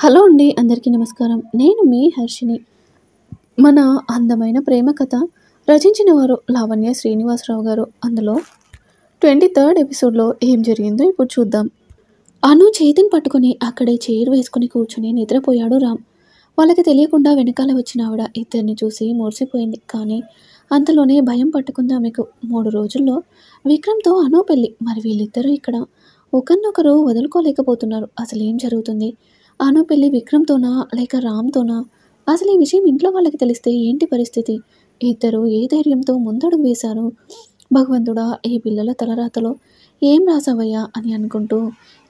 Hello అండి. అందరికీ నమస్కారం. నేను మీ హర్షిని. మన అందమైన ప్రేమ కథ రచించిన వారు లావణ్య శ్రీనివాసరావు గారు. అందులో 23rd ఎపిసోడ్‌లో ఏం జరిగిందో ఇప్పుడు చూద్దాం. అను చేతిని పట్టుకొని అక్కడే చైర్ వేసుకొని కూర్చొని నిద్రపోయాడు రామ్. వాళ్ళకి తెలియకుండా వెనకాల వచ్చిన ఆవిడ ఇద్దరిని చూసి మురిసిపోయింది. కానీ అంతలోనే భయం పట్టుకుంది ఆమెకు. 3 రోజుల్లో విక్రమ్‌తో అను పెళ్లి. మరి వీళ్ళిద్దరూ ఇక్కడ ఒకరినొకరు వదులుకోలేకపోతున్నారు. అసలేం జరుగుతుంది? అను పెళ్లి విక్రమ్‌తోనా? లేక రామ్‌తోనా? అసలు ఈ విషయం ఇంట్లో వాళ్ళకి తెలిస్తే ఏంటి పరిస్థితి? ఇద్దరు ఏ ధైర్యంతో ముందడుగు వేశారు? భగవంతుడా! ఈ పిల్లల తలరాతలో ఏం రాసావయ్యా అని అనుకుంటూ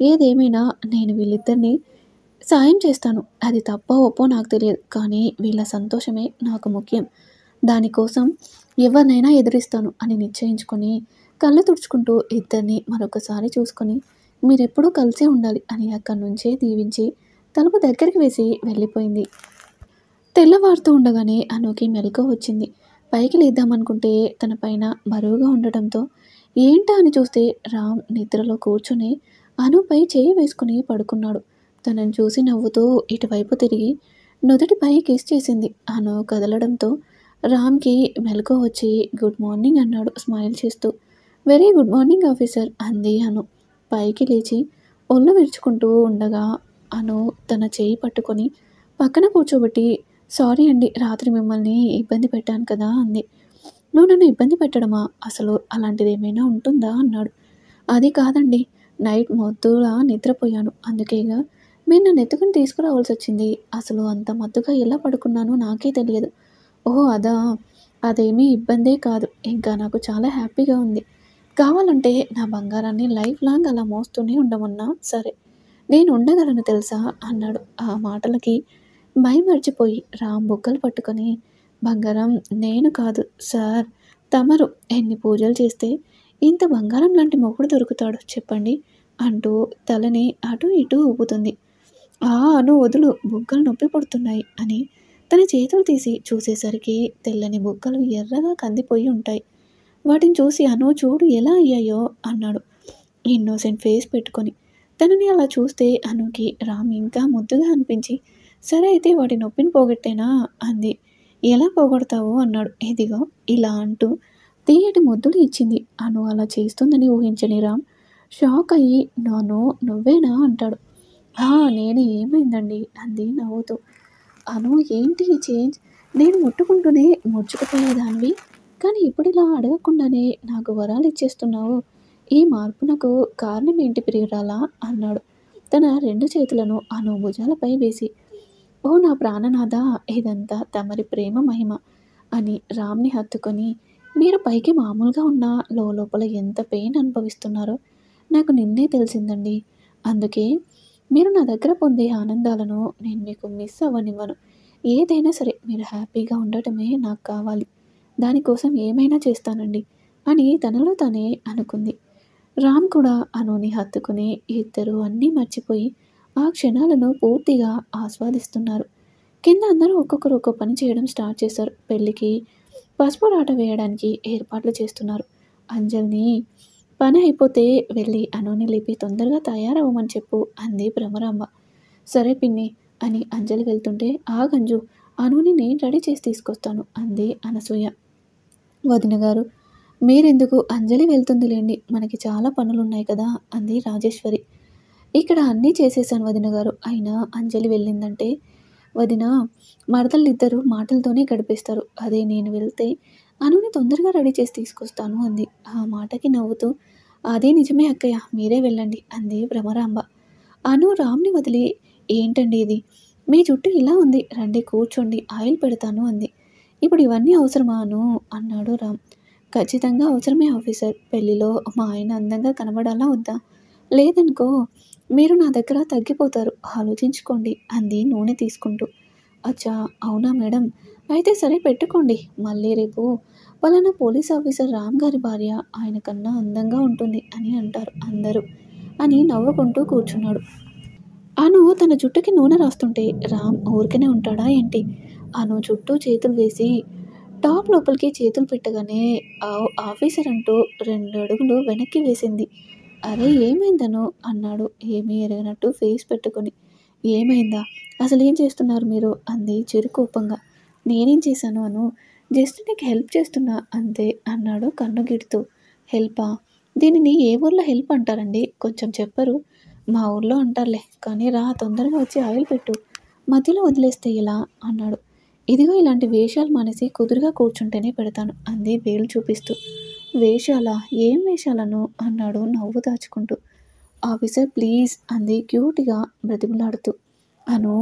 ఏదేమైనా నేను వీళ్ళిద్దరిని సాయం చేస్తాను. అది తప్పో ఒప్పో నాకు తెలియదు. కానీ వీళ్ళ సంతోషమే నాకు ముఖ్యం. దానికోసం ఎవరినైనా ఎదిరిస్తాను అని నిశ్చయించుకొని కళ్ళు తుడుచుకుంటూ ఇద్దరిని మరొకసారి చూసుకొని మీరెప్పుడూ కలిసే ఉండాలి అని అక్కడి నుంచే దీవించి తలుపు దగ్గరికి వేసి వెళ్ళిపోయింది. తెల్లవారుతూ ఉండగానే అనుకి మెలకువ వచ్చింది. పైకి లేద్దామనుకుంటే తన పైన బరువుగా ఉండటంతో ఏంటా అని చూస్తే రామ్ నిద్రలో కూర్చుని అనుపై చేయి వేసుకుని పడుకున్నాడు. తనని చూసి నవ్వుతూ ఇటువైపు తిరిగి నుదుటిపై కిస్ చేసింది. అను కదలడంతో రామ్కి మెలకువ వచ్చి గుడ్ మార్నింగ్ అన్నాడు స్మైల్ చేస్తూ. వెరీ గుడ్ మార్నింగ్ ఆఫీసర్ అంది అను. పైకి లేచి ఒళ్ళు విరుచుకుంటూ ఉండగా అను తన చేయి పట్టుకొని పక్కన కూర్చోబెట్టి సారీ అండి రాత్రి మిమ్మల్ని ఇబ్బంది పెట్టాను కదా అంది. నువ్వు నన్ను ఇబ్బంది పెట్టడమా? అసలు అలాంటిది ఏమైనా ఉంటుందా అన్నాడు. అది కాదండి, నైట్ మొద్దులా నిద్రపోయాను. అందుకేగా మీరు నన్ను ఎత్తుకుని తీసుకురావాల్సి వచ్చింది. అసలు అంత మత్తుగా ఎలా పడుకున్నానో నాకే తెలియదు. ఓహో అదా, అదేమీ ఇబ్బందే కాదు. ఇంకా నాకు చాలా హ్యాపీగా ఉంది. కావాలంటే నా బంగారాన్ని లైఫ్ లాంగ్ అలా మోస్తూనే ఉండమన్నా సరే నేను ఉండగలను తెలుసా అన్నాడు. ఆ మాటలకి మైమరిచిపోయి రామ్ బుగ్గలు పట్టుకొని బంగారం నేను కాదు సార్, తమరు ఎన్ని పూజలు చేస్తే ఇంత బంగారం లాంటి మొగుడు దొరుకుతాడు చెప్పండి అంటూ తలని అటు ఇటు ఊపుతుంది. ఆ అను వదులు, బుగ్గలు నొప్పి పుడుతున్నాయి అని తన చేతులు తీసి చూసేసరికి తెల్లని బుగ్గలు ఎర్రగా కందిపోయి ఉంటాయి. వాటిని చూసి అను చూడు ఎలా అయ్యాయో అన్నాడు ఇన్నోసెంట్ ఫేస్ పెట్టుకొని. తనని అలా చూస్తే అనుకి రామ్ ఇంకా ముద్దుగా అనిపించి సరే అయితే వాటి నొప్పిని పోగొట్టేనా అంది. ఎలా పోగొడతావు అన్నాడు. ఇదిగో ఇలా అంటూ తీయటి ముద్దులు ఇచ్చింది. అను అలా చేస్తుందని ఊహించని రామ్ షాక్ అయ్యి నాను నువ్వేనా అంటాడు. నేనే, ఏమైందండి అంది నవ్వుతూ. అను ఏంటి ఈ చేంజ్? నేను ముట్టుకుంటూనే ముడుచుకుపోయేదానివి, కానీ ఇప్పుడు ఇలా అడగకుండానే నాకు వరాలు ఇచ్చేస్తున్నావు. ఈ మార్పునకు కారణం ఏంటి ప్రియురాలా అన్నాడు తన 2 చేతులను అను భుజాలపై వేసి. ఓ నా ప్రాణనాథ, ఇదంతా తమరి ప్రేమ మహిమ అని రామ్ని హత్తుకొని మీరు పైకి మామూలుగా ఉన్న లోపల ఎంత పెయిన్ అనుభవిస్తున్నారో నాకు నిన్నే తెలిసిందండి. అందుకే మీరు నా దగ్గర పొందే ఆనందాలను నేను మీకు మిస్ అవ్వనివ్వను. ఏదైనా సరే మీరు హ్యాపీగా ఉండటమే నాకు కావాలి. దానికోసం ఏమైనా చేస్తానండి అని తనలో తానే అనుకుంది. రామ్ కూడా అనుని హత్తుకుని ఇద్దరు అన్నీ మర్చిపోయి ఆ క్షణాలను పూర్తిగా ఆస్వాదిస్తున్నారు. కింద అందరూ ఒక్కొక్కరు ఒక్కో పని చేయడం స్టార్ట్ చేశారు. పెళ్ళికి పసుపు రాట వేయడానికి ఏర్పాట్లు చేస్తున్నారు. అంజల్ని పని అయిపోతే వెళ్ళి అనుని లేపి తొందరగా తయారవ్వమని చెప్పు అంది భ్రమరాంబ. సరే పిన్ని అని అంజలి వెళ్తుంటే ఆగంజు, అనుని నేను రెడీ చేసి తీసుకొస్తాను అంది అనసూయ. వదిన గారు మీరెందుకు, అంజలి వెళ్తుందిలేండి, మనకి చాలా పనులున్నాయి కదా అంది రాజేశ్వరి. ఇక్కడ అన్నీ చేసేసాను వదిన గారు, అయినా అంజలి వెళ్ళిందంటే వదిన మరదళ్ళిద్దరూ మాటలతోనే గడిపేస్తారు. అదే నేను వెళ్తే అనుని తొందరగా రెడీ చేసి తీసుకొస్తాను అంది. ఆ మాటకి నవ్వుతూ అదే నిజమే అక్కయ్య, మీరే వెళ్ళండి అంది భ్రమరాంబ. అను రామ్ని వదిలి ఏంటండి ఇది, మీ జుట్టు ఇలా ఉంది, రండి కూర్చోండి ఆయిల్ పెడతాను అంది. ఇప్పుడు ఇవన్నీ అవసరమా అను అన్నాడు రామ్. ఖచ్చితంగా అవసరమే ఆఫీసర్, పెళ్లిలో మా ఆయన అందంగా కనబడాలా వద్దా? లేదనుకో మీరు నా దగ్గర తగ్గిపోతారు, ఆలోచించుకోండి అంది నూనె తీసుకుంటూ. అచ్చా అవునా మేడం, అయితే సరే పెట్టుకోండి, మళ్ళీ రేపు పలానా పోలీస్ ఆఫీసర్ రామ్ గారి భార్య ఆయన కన్నా అందంగా ఉంటుంది అని అంటారు అందరూ అని నవ్వుకుంటూ కూర్చున్నాడు. అను తన జుట్టుకి నూనె రాస్తుంటే రామ్ ఊరికనే ఉంటాడా ఏంటి? అను చుట్టూ చేతులు వేసి టాప్ లోపలికి చేతులు పెట్టగానే ఆ ఆఫీసర్ అంటూ 2 అడుగులు వెనక్కి వేసింది. అరే ఏమైందను అన్నాడు ఏమీ ఎరగనట్టు ఫేస్ పెట్టుకొని. ఏమైందా? అసలేం చేస్తున్నారు మీరు? అంది చిరుకోపంగా. నేనేం చేశాను అను? జస్ట్ నీకు హెల్ప్ చేస్తున్నా అంతే అన్నాడు కన్ను గిడుతూ. హెల్పా? దీనిని ఏ ఊర్లో హెల్ప్ అంటారండి? కొంచెం చెప్పరు? మా ఊర్లో అంటారులే. కానీ రా తొందరగా వచ్చి ఆయిల్ పెట్టు. మధ్యలో వదిలేస్తే ఎలా? అన్నాడు. ఇదిగో ఇలాంటి వేషాలు మానేసి కుదురుగా కూర్చుంటేనే పెడతాను అంది వేలు చూపిస్తూ. వేషాలా? ఏం వేషాలను? అన్నాడు నవ్వు దాచుకుంటూ. ఆఫీసర్ ప్లీజ్ అంది క్యూట్గా బ్రతిమలాడుతూ. అను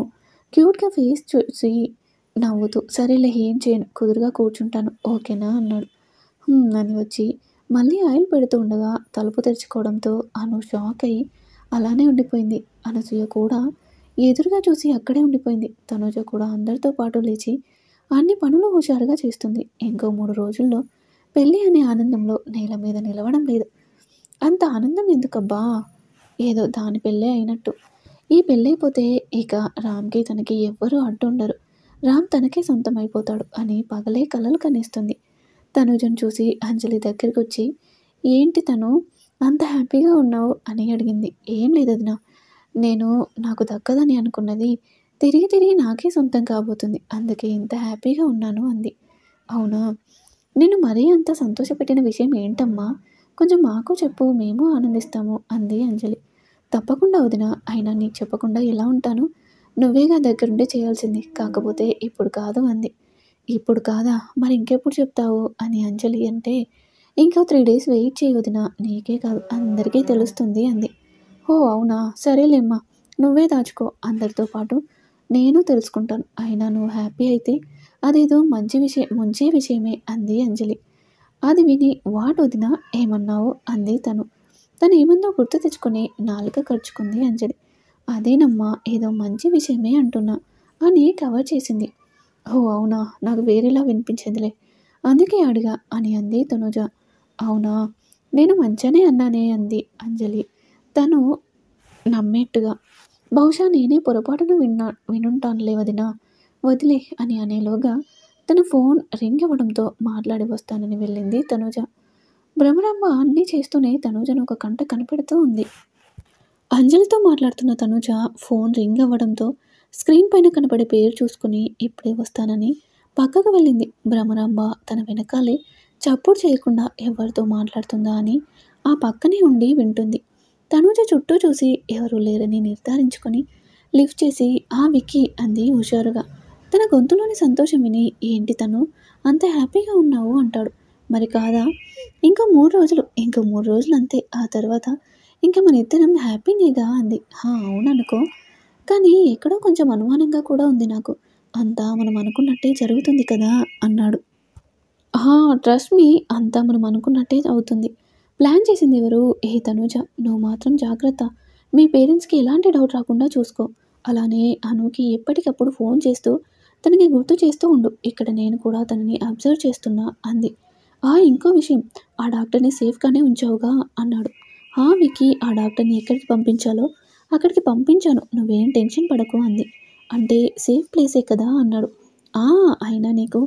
క్యూట్గా ఫేస్ చూసి నవ్వుతూ సరేలే ఏం చేయను కుదురుగా కూర్చుంటాను ఓకేనా అన్నాడు. అని వచ్చి మళ్ళీ ఆయిల్ పెడుతూ ఉండగా తలుపు తెరుచుకోవడంతో అను షాక్ అయ్యి అలానే ఉండిపోయింది. అనసూయ కూడా ఎదురుగా చూసి అక్కడే ఉండిపోయింది. తనుజ కూడా అందరితో పాటు లేచి అన్ని పనులు హుషారుగా చేస్తుంది. ఇంకో 3 రోజుల్లో పెళ్ళి అనే ఆనందంలో నేల మీద నిలవడం లేదు. అంత ఆనందం ఎందుకబ్బా? ఏదో దాని పెళ్ళే అయినట్టు. ఈ పెళ్ళైపోతే ఇక రామ్‌కి తనకి ఎవ్వరూ అడ్డుండరు. రామ్ తనకే సొంతం అయిపోతాడు అని పగలే కలలు కనేస్తుంది. తనుజను చూసి అంజలి దగ్గరకొచ్చి ఏంటి తను అంత హ్యాపీగా ఉన్నావు అని అడిగింది. ఏం లేదు వదిన. నేను నాకు దక్కదని అనుకున్నది తిరిగి తిరిగి నాకే సొంతం కాబోతుంది. అందుకే ఇంత హ్యాపీగా ఉన్నాను అంది. అవునా? నిన్ను మరీ అంత సంతోషపెట్టిన విషయం ఏంటమ్మా? కొంచెం మాకు చెప్పు మేము ఆనందిస్తాము అంది అంజలి. తప్పకుండా వదిన. అయినా నీకు చెప్పకుండా ఎలా ఉంటాను? నువ్వేగా దగ్గరుండి చేయాల్సింది. కాకపోతే ఇప్పుడు కాదు అంది. ఇప్పుడు కాదా? మరి ఇంకెప్పుడు చెప్తావు? అని అంజలి అంటే ఇంకో 3 డేస్ వెయిట్ చేయి వదిన. నీకే కాదు అందరికీ తెలుస్తుంది అంది. ఓహ్! అవునా? సరేలేమ్మా. నువ్వే దాచుకో. అందరితో పాటు నేను తెలుసుకుంటాను. అయినా నువ్వు హ్యాపీ అయితే అదేదో మంచి విషయమే అంది అంజలి. అది విని వాట్ వదినా ఏమన్నావు? అంది తను. తనేమందో గుర్తు తెచ్చుకొని నాలుక ఖర్చుకుంది అంజలి. అదేనమ్మా ఏదో మంచి విషయమే అంటున్నా అని కవర్ చేసింది. ఓహ్! అవునా? నాకు వేరేలా వినిపించిందిలే. అందుకే అడిగా అని అంది తనుజ. అవునా? నేను మంచనే అన్నానే అంది అంజలి. తను నమ్మేట్టుగా. బహుశా నేనే పొరపాటున వినుంటానులే వదినా. వదిలే అని అనేలోగా తన ఫోన్ రింగ్ అవ్వడంతో మాట్లాడి వస్తానని వెళ్ళింది తనుజ. భ్రమరాంబ అన్నీ చేస్తూనే తనుజను ఒక కంట కనిపెడుతూ ఉంది. అంజలితో మాట్లాడుతున్న తనుజ ఫోన్ రింగ్ అవ్వడంతో స్క్రీన్ పైన కనపడే పేరు చూసుకుని ఇప్పుడే వస్తానని పక్కకు వెళ్ళింది. భ్రమరాంబ తన వెనకాలే చప్పుడు చేయకుండా ఎవరితో మాట్లాడుతుందా అని ఆ పక్కనే ఉండి వింటుంది. తనుజ చుట్టూ చూసి ఎవరూ లేరని నిర్ధారించుకొని లిఫ్ట్ చేసి ఆ విక్కీ అంది హుషారుగా. తన గొంతులోని సంతోషం విని ఏంటి తను అంత హ్యాపీగా ఉన్నావు అంటాడు. మరి కాదా? ఇంకో 3 రోజులు అంతే. ఆ తర్వాత ఇంక మన ఇద్దరం హ్యాపీనేగా అంది. అవుననుకో. కానీ ఎక్కడో కొంచెం అనుమానంగా కూడా ఉంది నాకు. అంతా మనం అనుకున్నట్టే జరుగుతుంది కదా అన్నాడు. ట్రస్ట్ మీ అంతా మనం అనుకున్నట్టే అవుతుంది. ప్లాన్ చేసింది ఎవరు? ఏ తనూజ. నువ్వు మాత్రం జాగ్రత్త. మీ పేరెంట్స్‌కి ఎలాంటి డౌట్ రాకుండా చూసుకో. అలానే అనుకి ఎప్పటికప్పుడు ఫోన్ చేస్తూ తనకి గుర్తు చేస్తూ ఉండు. ఇక్కడ నేను కూడా తనని అబ్జర్వ్ చేస్తున్నా అంది. ఇంకో విషయం ఆ డాక్టర్‌ని సేఫ్‌గానే ఉంచావుగా అన్నాడు. విక్కీ ఆ డాక్టర్‌ని ఎక్కడికి పంపించాలో అక్కడికి పంపించాను. నువ్వేం టెన్షన్ పడకు అంది. అంటే సేఫ్ ప్లేసే కదా అన్నాడు. ఆ! అయినా నీకు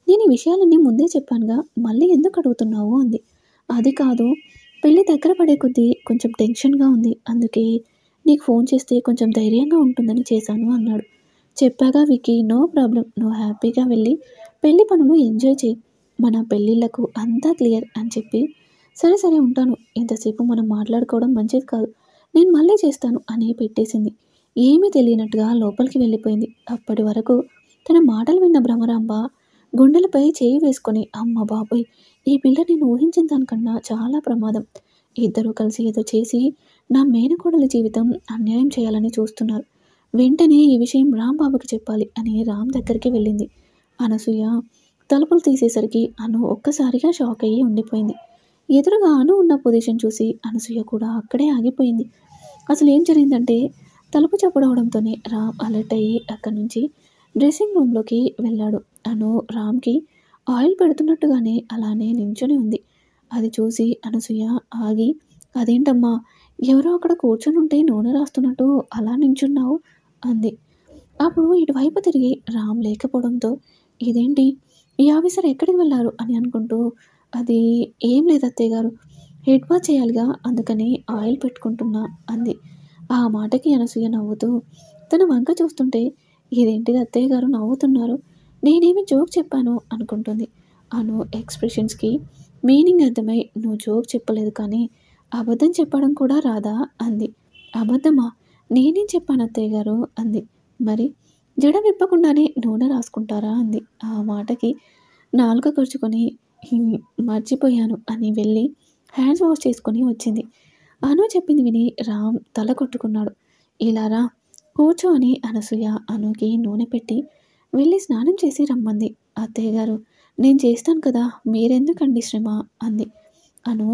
నేను ఈ విషయాలన్నీ ముందే చెప్పానుగా. మళ్ళీ ఎందుకు అడుగుతున్నావు అంది. అది కాదు. పెళ్లి దగ్గర పడే కొద్దీ కొంచెం టెన్షన్‌గా ఉంది. అందుకే నీకు ఫోన్ చేస్తే కొంచెం ధైర్యంగా ఉంటుందని చేశాను అన్నాడు. చెప్పాగా విక్కీ నో ప్రాబ్లమ్. నువ్వు హ్యాపీగా వెళ్ళి పెళ్లి పనులు ఎంజాయ్ చెయ్యి. మన పెళ్ళిళ్ళకు అంతా క్లియర్ అని చెప్పి సరే సరే ఉంటాను. ఇంతసేపు మనం మాట్లాడుకోవడం మంచిది కాదు. నేను మళ్ళీ చేస్తాను అని పెట్టేసింది. ఏమీ తెలియనట్టుగా లోపలికి వెళ్ళిపోయింది. అప్పటి వరకు తన మాటలు విన్న భ్రమరాంబ గుండెలపై చేయి వేసుకొని అమ్మ బాబోయ్! ఈ పిల్ల నేను ఊహించిన దానికన్నా చాలా ప్రమాదం. ఇద్దరూ కలిసి ఏదో చేసి నా మేనకోడలి జీవితం అన్యాయం చేయాలని చూస్తున్నారు. వెంటనే ఈ విషయం రాంబాబుకి చెప్పాలి అని రామ్ దగ్గరికి వెళ్ళింది. అనసూయ తలుపులు తీసేసరికి అను ఒక్కసారిగా షాక్ అయ్యి ఉండిపోయింది. ఎదురుగా అను ఉన్న పొజిషన్ చూసి అనసూయ కూడా అక్కడే ఆగిపోయింది. అసలు ఏం జరిగిందంటే తలుపు చప్పుడవడంతోనే రామ్ అలర్ట్ అయ్యి అక్కడి నుంచి డ్రెస్సింగ్ రూమ్లోకి వెళ్ళాడు. అను రామ్కి ఆయిల్ పెడుతున్నట్టుగానే అలానే నించొని ఉంది. అది చూసి అనసూయ ఆగి అదేంటమ్మా ఎవరో అక్కడ కూర్చొని ఉంటే నూనె రాస్తున్నట్టు అలా నించున్నావు అంది. అప్పుడు ఇటువైపు తిరిగి రామ్ లేకపోవడంతో ఇదేంటి ఈ ఆఫీసర్ ఎక్కడికి వెళ్ళారు అని అనుకుంటూ అది ఏం లేదు అత్తయ్య గారు హెడ్ బాత్ చేయాలిగా అందుకని ఆయిల్ పెట్టుకుంటున్నా అంది. ఆ మాటకి అనసూయ నవ్వుతూ తన వంక చూస్తుంటే ఇదేంటిది అత్తయ్య గారు నవ్వుతున్నారు, నేనేమి జోక్ చెప్పాను అనుకుంటుంది. అను ఎక్స్ప్రెషన్స్కి మీనింగ్ అర్థమై నువ్వు జోక్ చెప్పలేదు కానీ అబద్ధం చెప్పడం కూడా రాదా అంది. అబద్ధమా? నేనేం చెప్పాను అత్తయ్య గారు అంది. మరి జడ విప్పకుండానే నూనె రాసుకుంటారా అంది. ఆ మాటకి నాలుక ఖర్చుకొని మర్చిపోయాను అని వెళ్ళి హ్యాండ్స్ వాష్ చేసుకొని వచ్చింది. అను చెప్పింది విని రామ్ తల కొట్టుకున్నాడు. ఇలా రా కూర్చో అని అనసూయ అనుకి నూనె పెట్టి వెళ్ళి స్నానం చేసి రమ్మంది. అత్తయ్య గారు నేను చేస్తాను కదా, మీరెందుకండి శ్రమ అంది. అను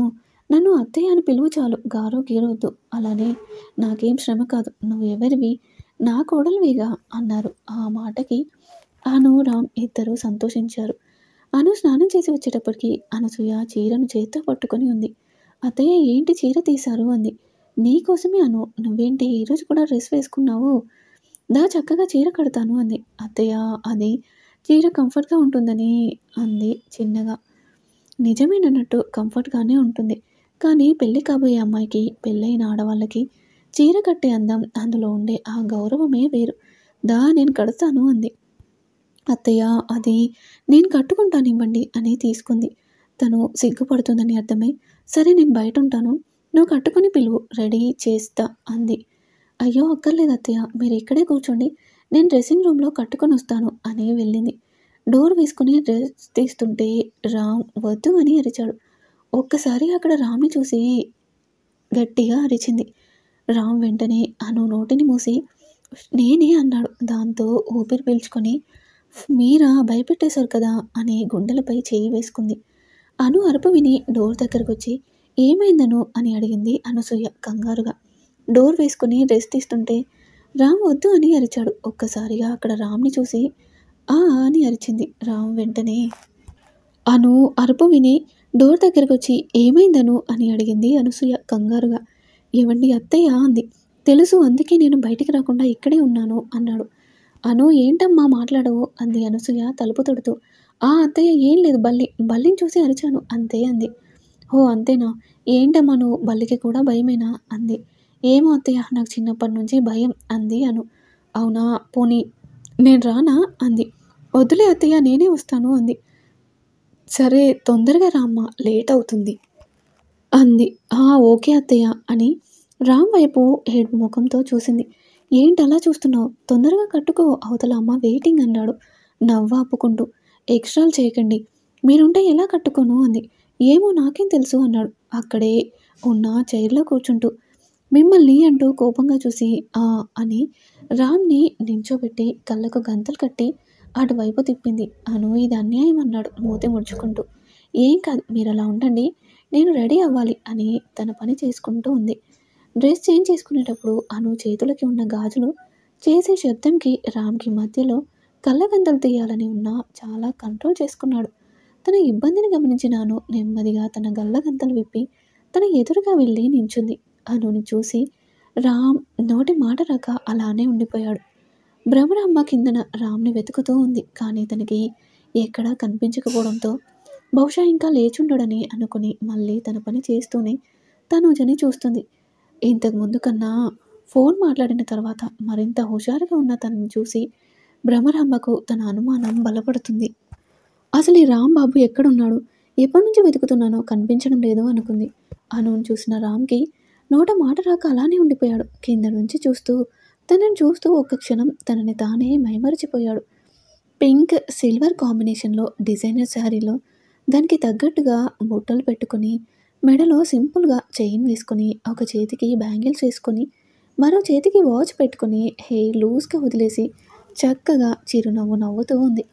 నన్ను అత్తయ్య అని పిలువు చాలు, గారో గీరొద్దు. అలానే నాకేం శ్రమ కాదు, నువ్వు ఎవరివి, నా కోడలివిగా అన్నారు. ఆ మాటకి అను రామ్ ఇద్దరూ సంతోషించారు. అను స్నానం చేసి వచ్చేటప్పటికి అనసూయ చీరను చేత్తో పట్టుకొని ఉంది. అత్తయ్య ఏంటి చీర తీశారు అంది. నీకోసమే అను, నువ్వేంటి ఈరోజు కూడా డ్రెస్ వేసుకున్నావు, దా చక్కగా చీర కడతాను అంది. అత్తయ్య అది చీర కంఫర్ట్గా ఉంటుందని అంది చిన్నగా. నిజమేనన్నట్టు కంఫర్ట్గానే ఉంటుంది, కానీ పెళ్ళి కాబోయే అమ్మాయికి, పెళ్ళైన ఆడవాళ్ళకి చీర కట్టే అందం, అందులో ఉండే ఆ గౌరవమే వేరు. దా నేను కడతాను అంది. అత్తయ్య అది నేను కట్టుకుంటానివ్వండి అని తీసుకుంది. తను సిగ్గుపడుతుందని అర్థమై సరే నేను బయట ఉంటాను, నువ్వు కట్టుకొని పిలువు, రెడీ చేస్తా అంది. అయ్యో అక్కర్లేదు అత్తయ్య, మీరు ఇక్కడే కూర్చోండి, నేను డ్రెస్సింగ్ రూమ్లో కట్టుకొని వస్తాను అని వెళ్ళింది. డోర్ వేసుకుని డ్రెస్ తీస్తుంటే రామ్ వద్దు అని అరిచాడు. ఒక్కసారి అక్కడ రామ్ని చూసి గట్టిగా అరిచింది. రామ్ వెంటనే అను నోటిని మూసి నేనే అన్నాడు. దాంతో ఊపిరి పీల్చుకొని మీరా భయపెట్టేశారు కదా అని గుండెలపై చేయి వేసుకుంది. అను అరుపు విని డోర్ దగ్గరకు వచ్చి ఏమైందను అని అడిగింది అనసూయ కంగారుగా. డోర్ వేసుకుని డ్రెస్ తీస్తుంటే రామ్ వద్దు అని అరిచాడు. ఒక్కసారిగా అక్కడ రామ్ని చూసి ఆ అని అరిచింది. రామ్ వెంటనే అను అరుపు విని డోర్ దగ్గరకు వచ్చి ఏమైందను అని అడిగింది అనసూయ కంగారుగా. ఏవండి అత్తయ్య అంది. తెలుసు, అందుకే నేను బయటికి రాకుండా ఇక్కడే ఉన్నాను అన్నాడు. అను ఏంటమ్మా మాట్లాడవు అంది అనసూయ తలుపు తొడుతూ. ఆ అత్తయ్య ఏం లేదు, బల్లిని చూసి అరిచాను అంతే అంది. ఓ అంతేనా, ఏంటమ్మా నువ్వు బల్లికి కూడా భయమేనా అంది. ఏమో అత్తయ్య, నాకు చిన్నప్పటి నుంచి భయం అంది అను. అవునా, పోనీ నేను రానా అంది. వద్దులే అత్తయ్య, నేనే వస్తాను అంది. సరే తొందరగా రామ్మా, లేట్ అవుతుంది అంది. ఓకే అత్తయ్య అని రామ్ వైపు ఏడుపు ముఖంతో చూసింది. ఏంటలా చూస్తున్నావు, తొందరగా కట్టుకో, అవతల అమ్మ వెయిటింగ్ అన్నాడు నవ్వు ఆపుకుంటూ. ఎక్స్ట్రాలు చేయకండి, మీరుంటే ఎలా కట్టుకోను అంది. ఏమో నాకేం తెలుసు అన్నాడు అక్కడే ఉన్న చైర్లో కూర్చుంటూ. మిమ్మల్ని అంటూ కోపంగా చూసి అని రామ్ని నించోబెట్టి కళ్ళకు గంతలు కట్టి అటువైపు తిప్పింది. అను ఇది అన్యాయం అన్నాడు మూతి ముడుచుకుంటూ. ఏం కాదు, మీరు అలా ఉండండి, నేను రెడీ అవ్వాలి అని తన పని చేసుకుంటూ ఉంది. డ్రెస్ చేంజ్ చేసుకునేటప్పుడు అను చేతులకి ఉన్న గాజులు చేసే శబ్దంకి రామ్కి మధ్యలో కళ్ళగంతలు తీయాలని ఉన్నా చాలా కంట్రోల్ చేసుకున్నాడు. తన ఇబ్బందిని గమనించిన అను నెమ్మదిగా తన గల్లగంతలు విప్పి తన ఎదురుగా వెళ్ళి నించుంది. అనుని చూసి రామ్ నోటి మాట రాక అలానే ఉండిపోయాడు. భ్రమరాంబ కిందన రామ్ని వెతుకుతూ ఉంది, కానీ తనకి ఎక్కడా కనిపించకపోవడంతో బహుశా ఇంకా లేచుండడని అనుకుని మళ్ళీ తన పని చేస్తూనే తనూజని చూస్తుంది. ఇంతకు ముందు కన్నా ఫోన్ మాట్లాడిన తర్వాత మరింత హుషారుగా ఉన్న తనని చూసి భ్రమరాంబకు తన అనుమానం బలపడుతుంది. అసలు ఈ రాంబాబు ఎక్కడున్నాడు, ఎప్పటి నుంచి వెతుకుతున్నానో కనిపించడం లేదు అనుకుంది. అనుని చూసిన రామ్కి నోట మాట రాక అలానే ఉండిపోయాడు. కింద నుంచి తనని చూస్తూ ఒక్క క్షణం తనని తానే మైమరిచిపోయాడు. పింక్ సిల్వర్ కాంబినేషన్లో డిజైనర్ శారీలో దానికి తగ్గట్టుగా బుట్టలు పెట్టుకుని మెడలో సింపుల్గా చైన్ వేసుకొని ఒక చేతికి బ్యాంగిల్స్ వేసుకొని మరో చేతికి వాచ్ పెట్టుకుని హెయిర్ లూజ్గా వదిలేసి చక్కగా చిరునవ్వు నవ్వుతూ ఉంది.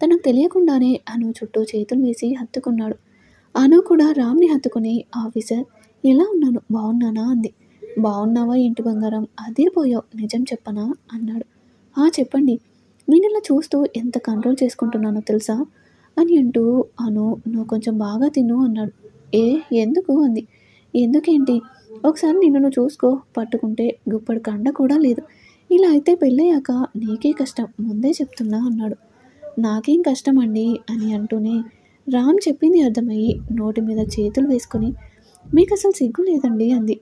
తనకు తెలియకుండానే అను చుట్టూ చేతులు వేసి హత్తుకున్నాడు. అను కూడా రామ్ని హత్తుకుని ఆఫీసర్ ఎలా ఉన్నాను, బాగున్నానా అంది. బాగున్నావా ఏంటి బంగారం, అదిరిపోయావు, నిజం చెప్పనా అన్నాడు. చెప్పండి, నేను ఇలా చూస్తూ ఎంత కంట్రోల్ చేసుకుంటున్నానో తెలుసా అని అంటూ అను నువ్వు కొంచెం బాగా తిను అన్నాడు. ఎందుకు అంది. ఎందుకేంటి, ఒకసారి నిన్ను నువ్వు చూసుకో, పట్టుకుంటే గుప్పడి కండ కూడా లేదు, ఇలా అయితే పెళ్ళయ్యాక నీకే కష్టం, ముందే చెప్తున్నా అన్నాడు. నాకేం కష్టం అండి అని అంటూనే రామ్ చెప్పింది అర్థమయ్యి నోటి మీద చేతులు వేసుకొని మీకు అసలు సిగ్గు లేదండి అంది.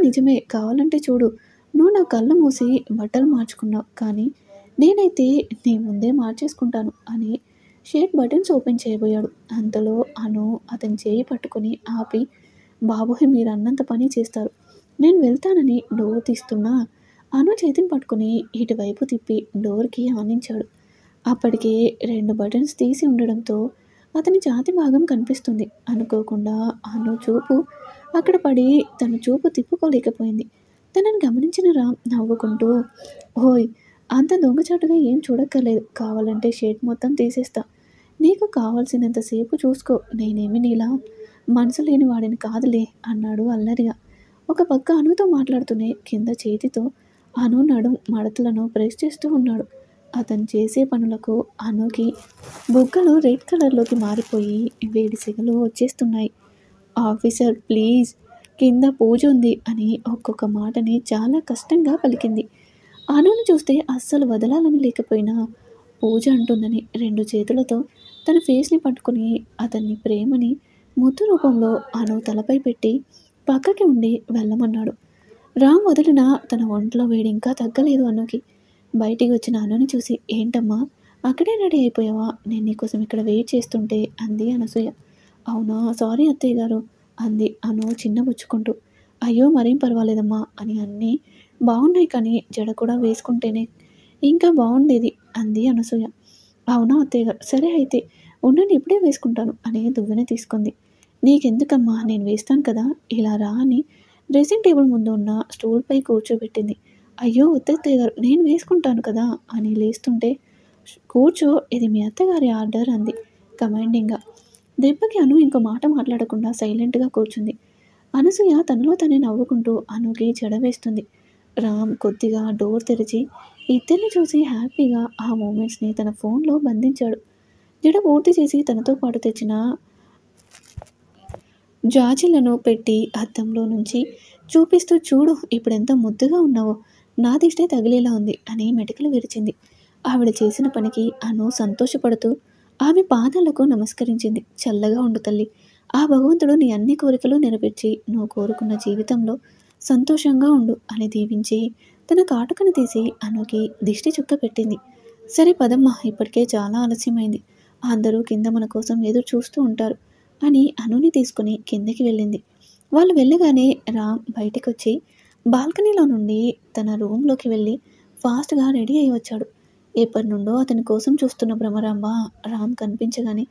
నిజమే, కావాలంటే చూడు, నువ్వు నా కళ్ళు మూసి బట్టలు మార్చుకున్నావు, కానీ నేనైతే నీ ముందే మార్చేసుకుంటాను అని షర్ట్ బటన్స్ ఓపెన్ చేయబోయాడు. అంతలో అను అతని చేయి పట్టుకొని ఆపి, బాబోయ్ మీరు అన్నంత పని చేస్తారు, నేను వెళ్తానని డోర్ తీస్తున్నా అను చేతిని పట్టుకుని ఇటువైపు తిప్పి డోర్కి ఆనించాడు. అప్పటికే 2 బటన్స్ తీసి ఉండడంతో అతని ఛాతీ భాగం కనిపిస్తుంది. అనుకోకుండా అను చూపు అక్కడ పడి తన చూపు తిప్పుకోలేకపోయింది. తనని గమనించిన రామ్ నవ్వుకుంటూ, ఓయ్ అంత దొంగచాటుగా ఏం చూడక్కర్లేదు, కావాలంటే షర్ట్ మొత్తం తీసేస్తా, నీకు కావాల్సినంతసేపు చూసుకో, నేనేమి నీలా మనసు లేని వాడిని కాదులే అన్నాడు అల్లరిగా. ఒక పక్క అనుతో మాట్లాడుతూనే కింద చేతితో అను నడుం మడతలను ప్రెస్ చేస్తూ ఉన్నాడు. అతను చేసే పనులకు అనుకి బుగ్గలు రెడ్ కలర్లోకి మారిపోయి వేడి సెగలు వచ్చేస్తున్నాయి. ఆఫీసర్ ప్లీజ్, కింద పూజ ఉంది అని ఒక్కొక్క మాటని చాలా కష్టంగా పలికింది. అనును చూస్తే అస్సలు వదలాలని లేకపోయినా పూజ అంటుందని 2 చేతులతో తన ఫేస్ని పట్టుకుని అతన్ని ప్రేమని ముద్దు రూపంలో అను తలపై పెట్టి పక్కకి ఉండి వెళ్ళమన్నాడు. రామ్ వదిలిన తన ఒంట్లో వేడి ఇంకా తగ్గలేదు అనుకి. బయటికి వచ్చిన అనుని చూసి, ఏంటమ్మా అక్కడే రెడీ అయిపోయావా, నేను నీకోసం ఇక్కడ వెయిట్ చేస్తుంటే అంది అనసూయ. అవునా, సారీ అత్తయ్య గారు అంది అను చిన్నబుచ్చుకుంటూ. అయ్యో మరేం పర్వాలేదమ్మా అని అన్నీ బాగున్నాయి, కానీ జడ కూడా వేసుకుంటేనే ఇంకా బాగుండేది అంది అనసూయ. అవునా అత్తయ్య గారు, సరే అయితే ఉండండి ఇప్పుడే వేసుకుంటాను అని దువ్వెన తీసుకుంది. నీకెందుకమ్మా, నేను వేస్తాను కదా, ఇలా రా అని డ్రెస్సింగ్ టేబుల్ ముందు ఉన్న స్టూల్పై కూర్చోబెట్టింది. అయ్యో వద్దత్తయ్య గారు, నేను వేసుకుంటాను కదా అని లేస్తుంటే, కూర్చో, ఇది మీ అత్తగారి ఆర్డర్ అంది కమాండింగ్గా. దెబ్బకి అను ఇంకో మాట మాట్లాడకుండా సైలెంట్గా కూర్చుంది. అనసూయ తనలో తనే నవ్వుకుంటూ అనుకి జడ వేస్తుంది. రామ్ కొద్దిగా డోర్ తెరిచి ఇద్దరిని చూసి హ్యాపీగా ఆ మూమెంట్స్ని తన ఫోన్లో బంధించాడు. జడ పూర్తి చేసి తనతో పాటు తెచ్చిన జాజీలను పెట్టి అద్దంలో నుంచి చూపిస్తూ, చూడు ఇప్పుడెంత ముద్దుగా ఉన్నావో, నా దిష్టే తగిలేలా ఉంది అని మెటికలు విరిచింది. ఆవిడ చేసిన పనికి అను సంతోషపడుతూ ఆమె పాదాలకు నమస్కరించింది. చల్లగా ఉండు తల్లి, ఆ భగవంతుడు నీ అన్ని కోరికలు నెరవేర్చి నువ్వు కోరుకున్న జీవితంలో సంతోషంగా ఉండు అని దీవించి తన కాటుకను తీసి అనుకి దిష్టి చుక్క పెట్టింది. సరే పదమ్మా, ఇప్పటికే చాలా ఆలస్యమైంది, అందరూ కింద మన కోసం ఎదురు చూస్తూ ఉంటారు అని అనుని తీసుకుని కిందకి వెళ్ళింది. వాళ్ళు వెళ్ళగానే రామ్ బయటికి వచ్చి బాల్కనీలో నుండి తన రూమ్లోకి వెళ్ళి ఫాస్ట్గా రెడీ అయి వచ్చాడు. ఎప్పటి నుండో అతని కోసం చూస్తున్న భ్రమరాంబ రామ్ కనిపించగానే,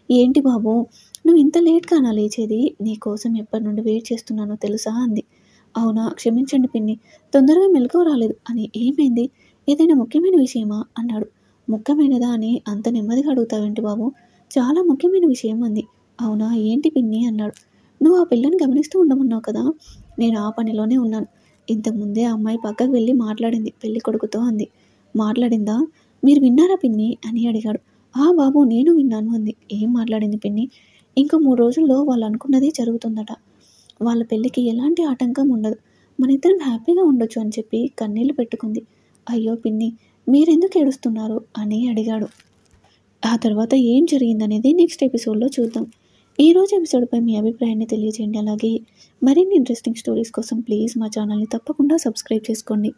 ఏంటి బాబు నువ్వు ఇంత లేట్గానా లేచేది, నీ కోసం ఎప్పటి నుండి వెయిట్ చేస్తున్నానో తెలుసా అంది. అవునా, క్షమించండి పిన్ని, తొందరగా మెలకువ రాలేదు అని. ఏమైంది, ఏదైనా ముఖ్యమైన విషయమా అన్నాడు. ముఖ్యమైనదా అని అంత నెమ్మదిగా అడుగుతావేంటి బాబు, చాలా ముఖ్యమైన విషయం అంది. అవునా, ఏంటి పిన్ని అన్నాడు. నువ్వు ఆ పిల్లని గమనిస్తూ ఉండమన్నావు కదా, నేను ఆ పనిలోనే ఉన్నాను. ఇంతకుముందే ఆ అమ్మాయి పక్కకు వెళ్ళి మాట్లాడింది పెళ్లి కొడుకుతో అంది. మాట్లాడిందా, మీరు విన్నారా పిన్ని అని అడిగాడు. ఆ బాబు నేను విన్నాను అంది. ఏం మాట్లాడింది పిన్ని, ఇంకో 3 రోజుల్లో వాళ్ళు అనుకున్నదే జరుగుతుందట, వాళ్ళ పెళ్ళికి ఎలాంటి ఆటంకం ఉండదు, మన ఇద్దరం హ్యాపీగా ఉండొచ్చు అని చెప్పి కన్నీళ్లు పెట్టుకుంది. అయ్యో పిన్ని, మీరెందుకు ఏడుస్తున్నారు అని అడిగాడు. ఆ తర్వాత ఏం జరిగిందనేది నెక్స్ట్ ఎపిసోడ్లో చూద్దాం. ఈరోజు ఎపిసోడ్పై మీ అభిప్రాయాన్ని తెలియజేయండి. అలాగే మరిన్ని ఇంట్రెస్టింగ్ స్టోరీస్ కోసం ప్లీజ్ మా ఛానల్ని తప్పకుండా సబ్స్క్రైబ్ చేసుకోండి.